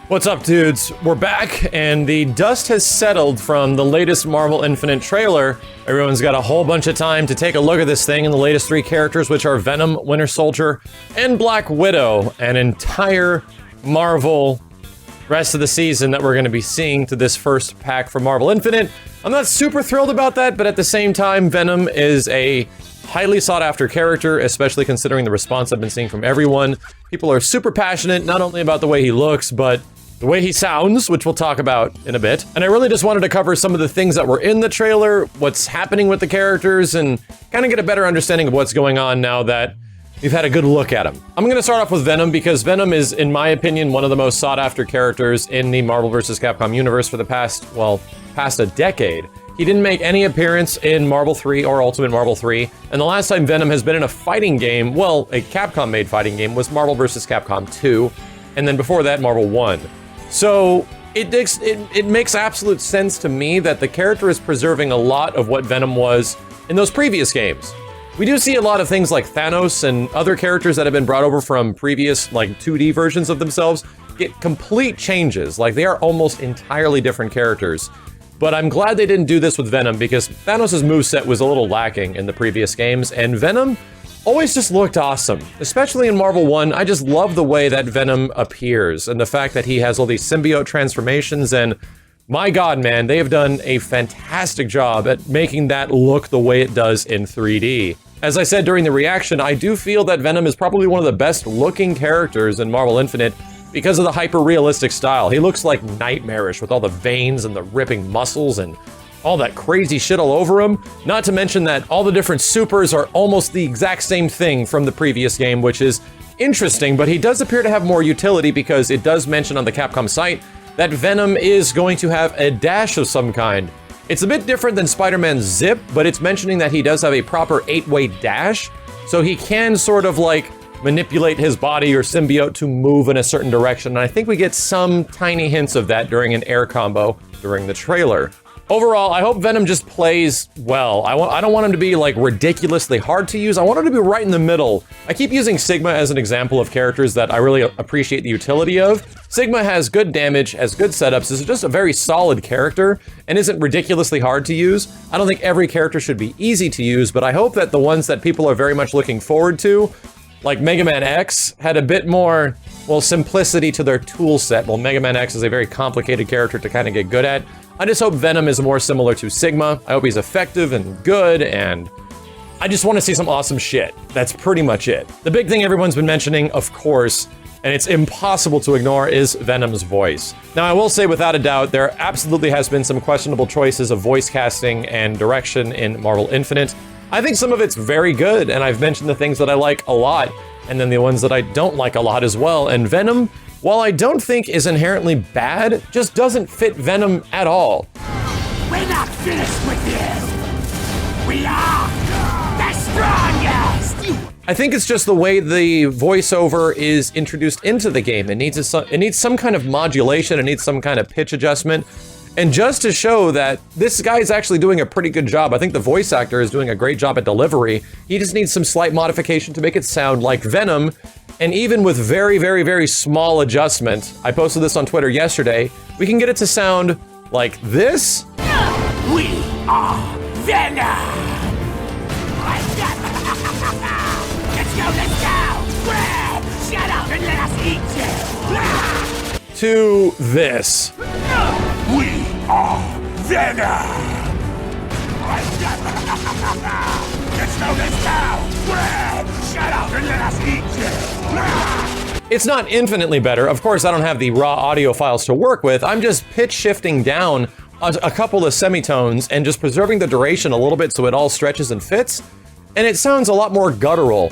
What's up, dudes? We're back, and the dust has settled from the latest Marvel Infinite trailer. Everyone's got a whole bunch of time to take a look at this thing and the latest three characters, which are Venom, Winter Soldier, and Black Widow, an entire Marvel rest of the season that we're going to be seeing to this first pack for Marvel Infinite. I'm not super thrilled about that, but at the same time, Venom is a highly sought after character, especially considering the response I've been seeing from everyone. People are super passionate, not only about the way he looks, but the way he sounds, which we'll talk about in a bit. And I really just wanted to cover some of the things that were in the trailer, what's happening with the characters, and kind of get a better understanding of what's going on now that we've had a good look at him. I'm going to start off with Venom because Venom is, in my opinion, one of the most sought after characters in the Marvel vs. Capcom universe for the past a decade. He didn't make any appearance in Marvel 3 or Ultimate Marvel 3, and the last time Venom has been in a fighting game, well, a Capcom-made fighting game, was Marvel vs. Capcom 2, and then before that, Marvel 1. So it makes absolute sense to me that the character is preserving a lot of what Venom was in those previous games. We do see a lot of things like Thanos and other characters that have been brought over from previous, like, 2D versions of themselves get complete changes. Like, they are almost entirely different characters. But I'm glad they didn't do this with Venom because Thanos' moveset was a little lacking in the previous games, and Venom always just looked awesome. Especially in Marvel 1, I just love the way that Venom appears and the fact that he has all these symbiote transformations, and my god, man, they have done a fantastic job at making that look the way it does in 3D. As I said during the reaction, I do feel that Venom is probably one of the best looking characters in Marvel Infinite because of the hyper-realistic style. He looks like nightmarish with all the veins and the ripping muscles and all that crazy shit all over him. Not to mention that all the different supers are almost the exact same thing from the previous game, which is interesting, but he does appear to have more utility because it does mention on the Capcom site that Venom is going to have a dash of some kind. It's a bit different than Spider-Man's zip, but it's mentioning that he does have a proper 8-way dash, so he can sort of like manipulate his body or symbiote to move in a certain direction, and I think we get some tiny hints of that during an air combo during the trailer. Overall, I hope Venom just plays well. I don't want him to be like ridiculously hard to use. I want him to be right in the middle. I keep using Sigma as an example of characters that I really appreciate the utility of. Sigma has good damage, has good setups, is just a very solid character, and isn't ridiculously hard to use. I don't think every character should be easy to use, but I hope that the ones that people are very much looking forward to, like Mega Man X, had a bit more, well, simplicity to their tool set. Well, Mega Man X is a very complicated character to kind of get good at. I just hope Venom is more similar to Sigma. I hope he's effective and good, and I just want to see some awesome shit. That's pretty much it. The big thing everyone's been mentioning, of course, and it's impossible to ignore, is Venom's voice. Now, I will say without a doubt, there absolutely has been some questionable choices of voice casting and direction in Marvel Infinite. I think some of it's very good, and I've mentioned the things that I like a lot, and then the ones that I don't like a lot as well, and Venom, while I don't think is inherently bad, just doesn't fit Venom at all. We're not finished with you! We are the strongest! I think it's just the way the voiceover is introduced into the game. It needs some kind of modulation, it needs some kind of pitch adjustment. And just to show that this guy is actually doing a pretty good job, I think the voice actor is doing a great job at delivery. He just needs some slight modification to make it sound like Venom. And even with very, very, very small adjustment, I posted this on Twitter yesterday, we can get it to sound like this. We are Venom! Let's go! Grab! Shut up and let us eat you! To this. We are Venom! Let's go! Grab! Shut up and let us eat you! It's not infinitely better. Of course, I don't have the raw audio files to work with. I'm just pitch shifting down a couple of semitones and just preserving the duration a little bit so it all stretches and fits. And it sounds a lot more guttural.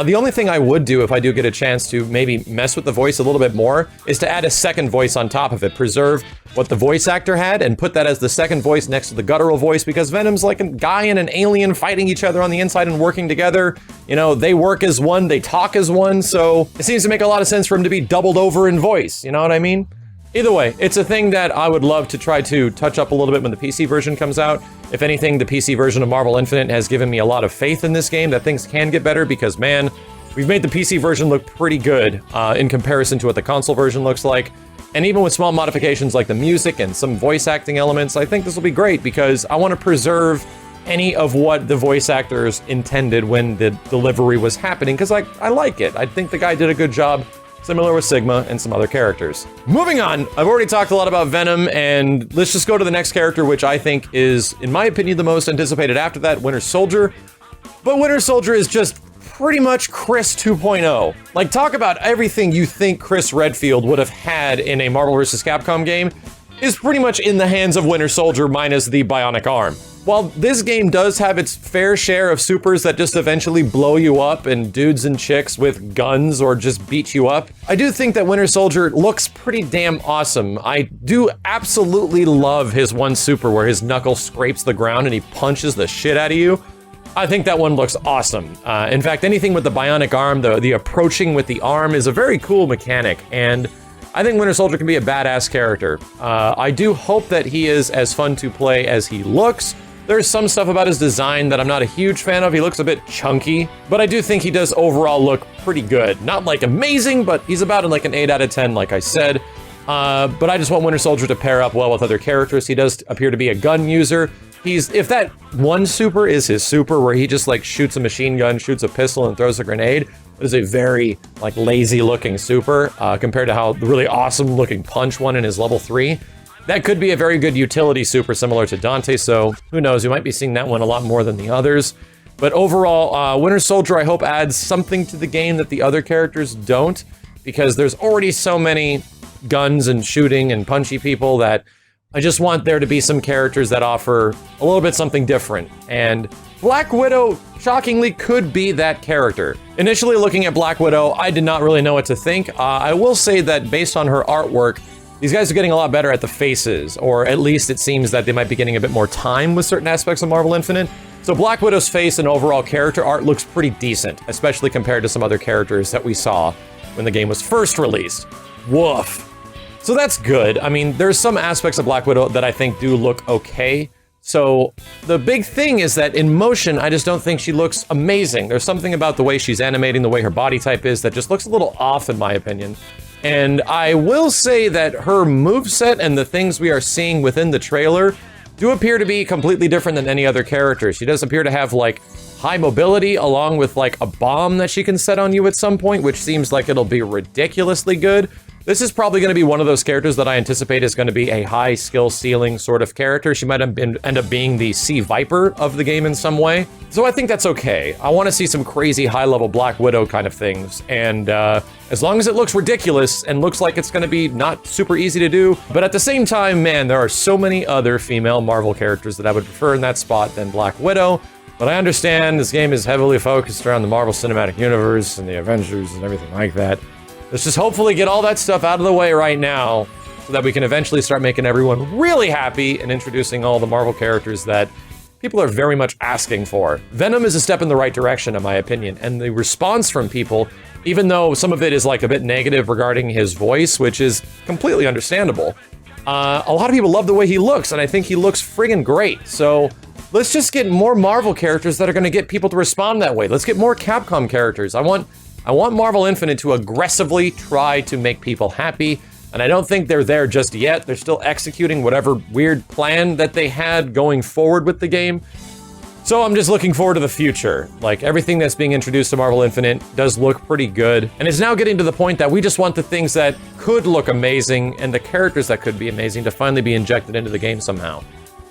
The only thing I would do if I do get a chance to maybe mess with the voice a little bit more is to add a second voice on top of it. Preserve what the voice actor had and put that as the second voice next to the guttural voice, because Venom's like a guy and an alien fighting each other on the inside and working together. You know, they work as one, they talk as one, so it seems to make a lot of sense for him to be doubled over in voice, you know what I mean? Either way, it's a thing that I would love to try to touch up a little bit when the PC version comes out. If anything, the PC version of Marvel Infinite has given me a lot of faith in this game that things can get better because, man, we've made the PC version look pretty good in comparison to what the console version looks like. And even with small modifications like the music and some voice acting elements, I think this will be great because I want to preserve any of what the voice actors intended when the delivery was happening, because I like it. I think the guy did a good job, similar with Sigma and some other characters. Moving on, I've already talked a lot about Venom, and let's just go to the next character, which I think is, in my opinion, the most anticipated after that, Winter Soldier. But Winter Soldier is just pretty much Chris 2.0. Like, talk about everything you think Chris Redfield would have had in a Marvel vs. Capcom game is pretty much in the hands of Winter Soldier minus the bionic arm. While this game does have its fair share of supers that just eventually blow you up and dudes and chicks with guns or just beat you up, I do think that Winter Soldier looks pretty damn awesome. I do absolutely love his one super where his knuckle scrapes the ground and he punches the shit out of you. I think that one looks awesome. In fact, anything with the bionic arm, the approaching with the arm is a very cool mechanic, and I think Winter Soldier can be a badass character. I do hope that he is as fun to play as he looks. There's some stuff about his design that I'm not a huge fan of. He looks a bit chunky, but I do think he does overall look pretty good. Not like amazing, but he's about in like an 8 out of 10, like I said. But I just want Winter Soldier to pair up well with other characters. He does appear to be a gun user. If that one super is his super where he just like shoots a machine gun, shoots a pistol, and throws a grenade, it is a very like lazy looking super compared to how the really awesome looking punch one in his level 3. That could be a very good utility super similar to Dante, so who knows, we might be seeing that one a lot more than the others. But overall, Winter Soldier I hope adds something to the game that the other characters don't, because there's already so many guns and shooting and punchy people that I just want there to be some characters that offer a little bit something different, and Black Widow, shockingly, could be that character. Initially looking at Black Widow, I did not really know what to think. I will say that based on her artwork, these guys are getting a lot better at the faces, or at least it seems that they might be getting a bit more time with certain aspects of Marvel Infinite. So Black Widow's face and overall character art looks pretty decent, especially compared to some other characters that we saw when the game was first released. Woof. So that's good. I mean, there's some aspects of Black Widow that I think do look okay. So the big thing is that in motion, I just don't think she looks amazing. There's something about the way she's animating, the way her body type is, that just looks a little off in my opinion. And I will say that her moveset and the things we are seeing within the trailer do appear to be completely different than any other character. She does appear to have like high mobility along with like a bomb that she can set on you at some point, which seems like it'll be ridiculously good. This is probably going to be one of those characters that I anticipate is going to be a high skill ceiling sort of character. She might end up being the Sea Viper of the game in some way. So I think that's okay. I want to see some crazy high level Black Widow kind of things. And as long as it looks ridiculous and looks like it's going to be not super easy to do, but at the same time, man, there are so many other female Marvel characters that I would prefer in that spot than Black Widow. But I understand this game is heavily focused around the Marvel Cinematic Universe and the Avengers and everything like that. Let's just hopefully get all that stuff out of the way right now so that we can eventually start making everyone really happy and introducing all the Marvel characters that people are very much asking for. Venom is a step in the right direction, in my opinion, and the response from people, even though some of it is like a bit negative regarding his voice, which is completely understandable, a lot of people love the way he looks, and I think he looks friggin' great. So let's just get more Marvel characters that are going to get people to respond that way. Let's get more Capcom characters. I want Marvel Infinite to aggressively try to make people happy, and I don't think they're there just yet. They're still executing whatever weird plan that they had going forward with the game. So I'm just looking forward to the future. Like, everything that's being introduced to Marvel Infinite does look pretty good, and it's now getting to the point that we just want the things that could look amazing and the characters that could be amazing to finally be injected into the game somehow.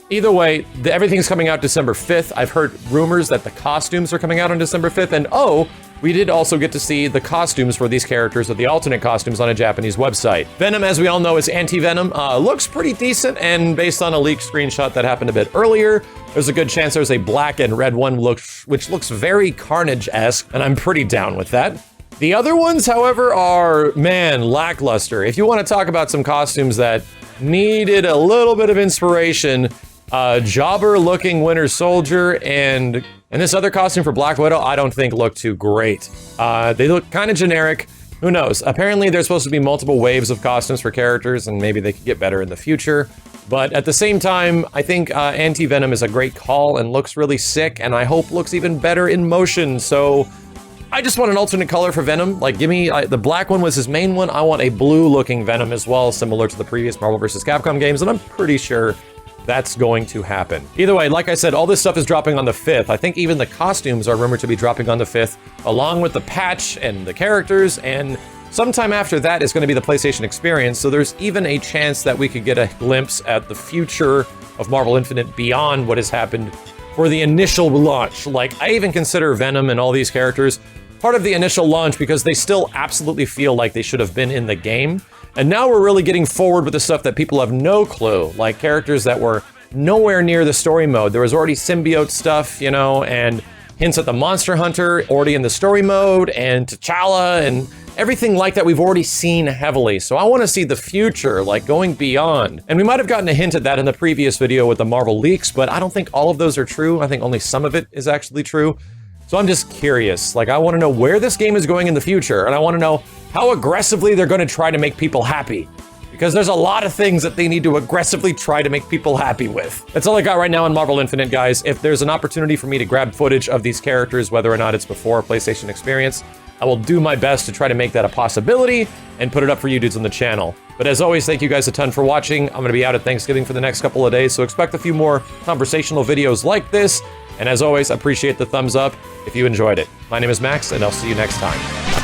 Either way, everything's coming out December 5th. I've heard rumors that the costumes are coming out on December 5th, and we did also get to see the costumes for these characters, or the alternate costumes, on a Japanese website. Venom, as we all know, is anti-Venom. Looks pretty decent, and based on a leaked screenshot that happened a bit earlier, there's a good chance there's a black and red one which looks very Carnage-esque, and I'm pretty down with that. The other ones, however, are, man, lackluster. If you want to talk about some costumes that needed a little bit of inspiration, jobber-looking Winter Soldier and this other costume for Black Widow, I don't think look too great. They look kind of generic. Who knows? Apparently, there's supposed to be multiple waves of costumes for characters, and maybe they could get better in the future. But at the same time, I think Anti-Venom is a great call and looks really sick, and I hope looks even better in motion. So I just want an alternate color for Venom. Like, give me, the black one was his main one. I want a blue-looking Venom as well, similar to the previous Marvel vs. Capcom games, and I'm pretty sure that's going to happen. Either way, like I said, all this stuff is dropping on the 5th. I think even the costumes are rumored to be dropping on the 5th, along with the patch and the characters, and sometime after that is going to be the PlayStation Experience, so there's even a chance that we could get a glimpse at the future of Marvel Infinite beyond what has happened for the initial launch. Like, I even consider Venom and all these characters part of the initial launch because they still absolutely feel like they should have been in the game. And now we're really getting forward with the stuff that people have no clue, like characters that were nowhere near the story mode. There was already symbiote stuff, you know, and hints at the Monster Hunter already in the story mode, and T'Challa, and everything like that we've already seen heavily. So I want to see the future, like going beyond. And we might have gotten a hint at that in the previous video with the Marvel leaks, but I don't think all of those are true. I think only some of it is actually true. So I'm just curious. Like, I want to know where this game is going in the future, and I want to know how aggressively they're going to try to make people happy. Because there's a lot of things that they need to aggressively try to make people happy with. That's all I got right now on Marvel Infinite, guys. If there's an opportunity for me to grab footage of these characters, whether or not it's before a PlayStation Experience, I will do my best to try to make that a possibility and put it up for you dudes on the channel. But as always, thank you guys a ton for watching. I'm going to be out at Thanksgiving for the next couple of days, so expect a few more conversational videos like this. And as always, I appreciate the thumbs up if you enjoyed it. My name is Max, and I'll see you next time.